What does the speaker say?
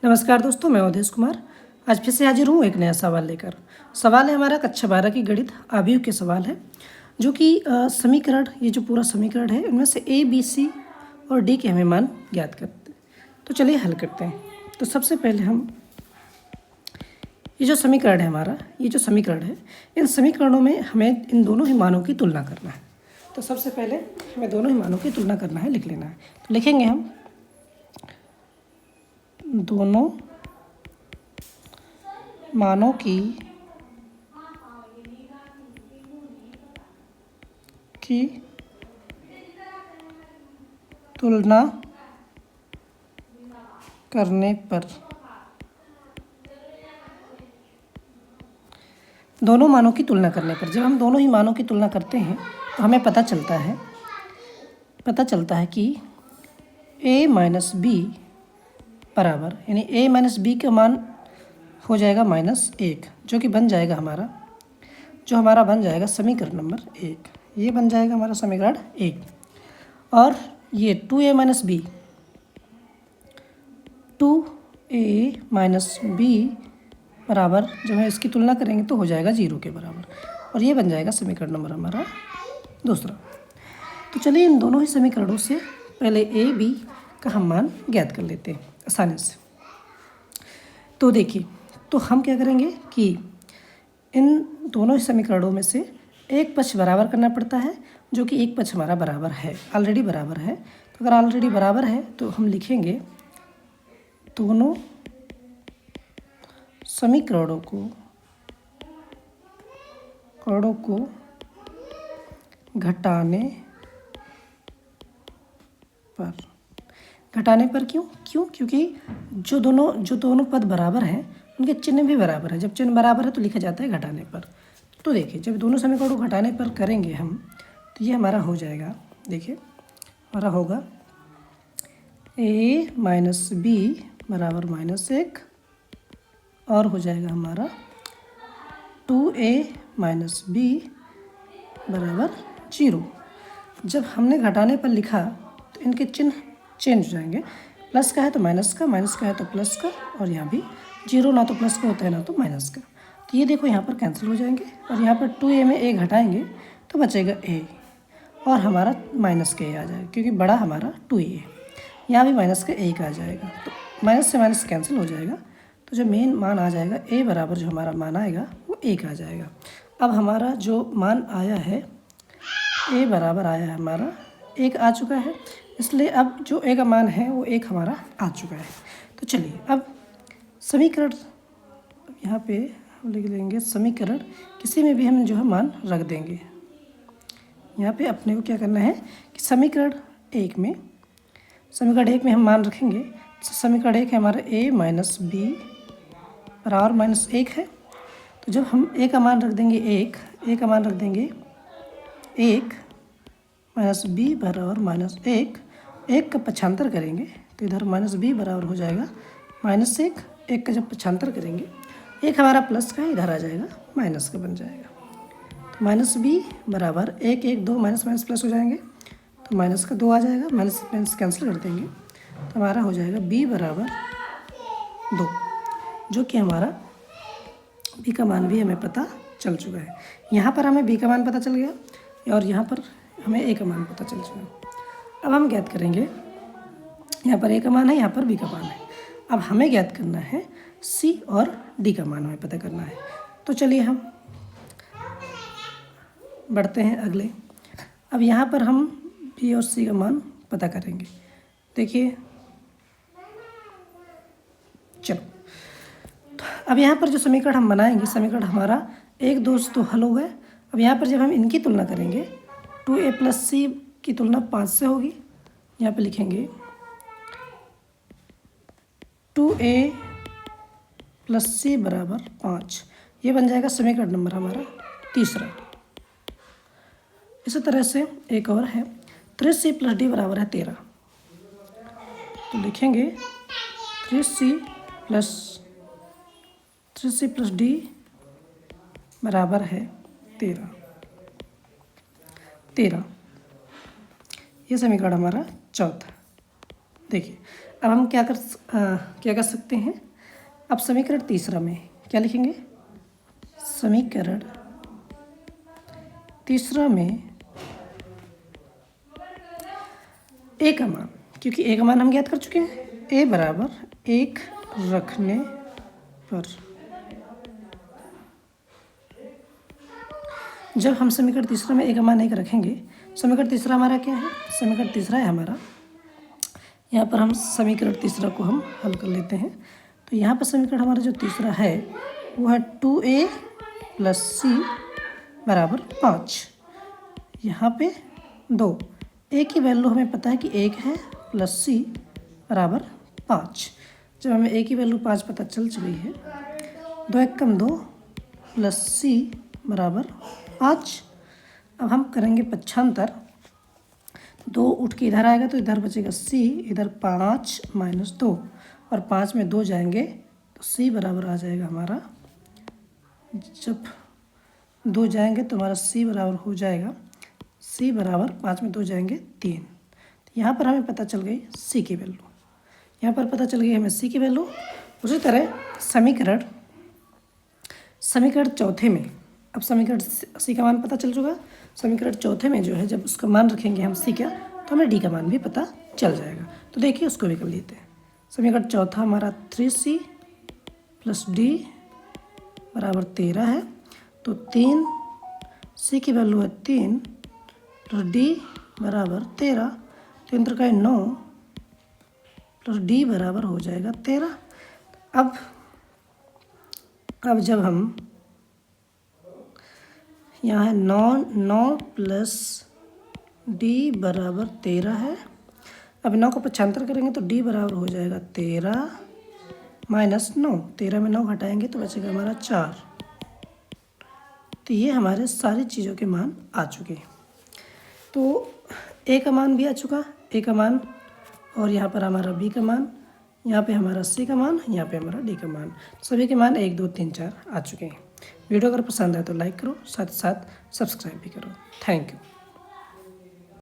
नमस्कार दोस्तों, मैं अवधेश कुमार आज फिर से हाजिर हूँ एक नया सवाल लेकर। सवाल है हमारा कक्षा 12 की गणित आव्यूह के सवाल है, जो कि समीकरण, ये जो पूरा समीकरण है इनमें से ए बी सी और डी के हमें मान ज्ञात करते हैं। तो चलिए हल करते हैं। तो सबसे पहले हम ये जो समीकरण है हमारा, ये जो समीकरण है, इन समीकरणों में हमें इन दोनों ही मानों की तुलना करना है। तो सबसे पहले हमें दोनों ही मानों की तुलना करना है, लिख लेना है। तो लिखेंगे हम दोनों मानों की तुलना करने पर दोनों मानों की तुलना करने पर जब हम दोनों ही मानों की तुलना करते हैं तो हमें पता चलता है कि a माइनस बी बराबर, यानी a माइनस बी का मान हो जाएगा -1, जो कि बन जाएगा हमारा बन जाएगा समीकरण नंबर 1। ये बन जाएगा हमारा समीकरण 1। और ये 2a माइनस बी बराबर, जब हम इसकी तुलना करेंगे तो हो जाएगा 0 के बराबर, और ये बन जाएगा समीकरण नंबर हमारा दूसरा। तो चलिए इन दोनों ही समीकरणों से पहले a b का हम मान ज्ञात कर लेते हैं आसानी से। तो देखिए, तो हम क्या करेंगे कि इन दोनों ही समीकरणों में से एक पक्ष बराबर करना पड़ता है, जो कि एक पक्ष हमारा बराबर है, ऑलरेडी बराबर है। तो अगर ऑलरेडी बराबर है तो हम लिखेंगे दोनों समीकरणों को घटाने पर क्योंकि जो दोनों पद बराबर हैं उनके चिन्ह भी बराबर है। जब चिन्ह बराबर है तो लिखा जाता है घटाने पर। तो देखिए, जब दोनों समीकरणों को घटाने पर करेंगे हम तो ये हमारा हो जाएगा, देखिए हमारा होगा a माइनस बी बराबर -1, और हो जाएगा हमारा 2a माइनस बी बराबर 0। जब हमने घटाने पर लिखा तो इनके चिन्ह चेंज हो जाएंगे, प्लस का है तो माइनस का, माइनस का है तो प्लस का, और यहाँ भी 0 ना तो प्लस का होता है ना तो माइनस का। तो ये देखो यहाँ पर कैंसिल हो जाएंगे, और यहाँ पर 2a में a घटाएंगे तो बचेगा a, और हमारा माइनस का a आ जाएगा, क्योंकि बड़ा हमारा 2a है। यहाँ भी माइनस का 1 आ जाएगा, तो माइनस से माइनस कैंसिल हो जाएगा। तो जो मेन मान आ जाएगा a बराबर, जो हमारा मान आएगा वो 1 आ जाएगा। अब हमारा जो मान आया है a बराबर आया है हमारा 1 आ चुका है, इसलिए अब जो a का मान है वो 1 हमारा आ चुका है। तो चलिए अब समीकरण यहाँ पे हम लिख लेंगे, समीकरण किसी में भी हम जो है मान रख देंगे। यहाँ पे अपने को क्या करना है कि समीकरण एक में हम मान रखेंगे। समीकरण 1 है हमारा a माइनस बी बराबर -1 है। तो जब हम a का मान रख देंगे 1, a का मान रख देंगे 1 माइनस बी बराबर -1, 1 का पक्षांतर करेंगे तो इधर -b बराबर हो जाएगा -1। 1 का जब पक्षांतर करेंगे, 1 हमारा प्लस का है, इधर आ जाएगा माइनस का बन जाएगा। तो -b बराबर 1 1 2 माइनस माइनस प्लस हो जाएंगे, तो माइनस का 2 आ जाएगा, माइनस माइनस कैंसिल कर देंगे तो हमारा हो जाएगा b बराबर 2, जो कि हमारा b का मान भी हमें पता चल चुका है। यहाँ पर हमें b का मान पता चल गया और यहाँ पर हमें a का मान पता चल चुका है। अब हम ज्ञात करेंगे, यहाँ पर a का मान है, यहाँ पर b का मान है। अब हमें ज्ञात करना है c और d का मान हमें पता करना है। तो चलिए हम बढ़ते हैं अगले। अब यहाँ पर हम b और c का मान पता करेंगे। देखिए, चलो अब यहाँ पर जो समीकरण हम बनाएंगे, समीकरण हमारा 1 2 तो हल हो गए। अब यहाँ पर जब हम इनकी तुलना करेंगे, 2a प्लस c की तुलना 5 से होगी। यहाँ पे लिखेंगे 2a प्लस c बराबर 5, ये बन जाएगा समीकरण नंबर हमारा तीसरा। इसी तरह से एक और है 3c प्लस d बराबर है 13। तो लिखेंगे 3c प्लस d बराबर है 13। ये समीकरण हमारा चौथा। देखिए अब हम क्या कर सकते हैं। अब समीकरण तीसरा में क्या लिखेंगे। समीकरण तीसरा में ए का मान, क्योंकि ए का मान हम ज्ञात कर चुके हैं, ए बराबर 1 रखने पर जब हम समीकरण तीसरा में ए का मान 1 रखेंगे, समीकरण तीसरा हमारा क्या है, समीकरण तीसरा है हमारा, यहाँ पर हम समीकरण तीसरा को हम हल कर लेते हैं। तो यहाँ पर समीकरण हमारा जो तीसरा है वो है 2a + c बराबर 5। यहाँ पे 2, a की वैल्यू हमें पता है कि 1 है प्लस c बराबर 5। जब हमें a की वैल्यू 5 पता चल चुकी है, 2 × 2 प्लस c बराबर 5। अब हम करेंगे पक्षांतर, 2 उठ के इधर आएगा तो इधर बचेगा c, इधर 5 - 2 और 5 में 2 जाएंगे तो c बराबर आ जाएगा हमारा, जब 2 जाएंगे तो हमारा c बराबर हो जाएगा, c बराबर 5 में 2 जाएंगे 3। तो यहाँ पर हमें पता चल गई c की वैल्यू, यहाँ पर पता चल गई हमें c की वैल्यू। उसी तरह समीकरण चौथे में, अब समीकरण c का मान पता चल चुका, समीकरण चौथे में जो है जब उसका मान रखेंगे हम c का, तो हमें d का मान भी पता चल जाएगा। तो देखिए उसको भी कर लेते हैं। समीकरण चौथा हमारा 3c + d बराबर 13 है, तो 3 c की वैल्यू है 3 + d बराबर 13, 3 × 3 = 9 प्लस d बराबर हो जाएगा 13। अब जब हम यहाँ है 9 + d बराबर 13 है, अब 9 को पक्षांतर करेंगे तो d बराबर हो जाएगा 13 - 9, 13 में 9 घटाएंगे तो बचेगा हमारा 4। तो ये हमारे सारी चीज़ों के मान आ चुके हैं। तो a का मान भी आ चुका, a का मान, और यहाँ पर हमारा b का मान, यहाँ पे हमारा c का मान, यहाँ पे हमारा d का मान, सभी के मान 1 2 3 4 आ चुके हैं। वीडियो अगर पसंद आए तो लाइक करो, साथ ही साथ सब्सक्राइब भी करो। Thank you.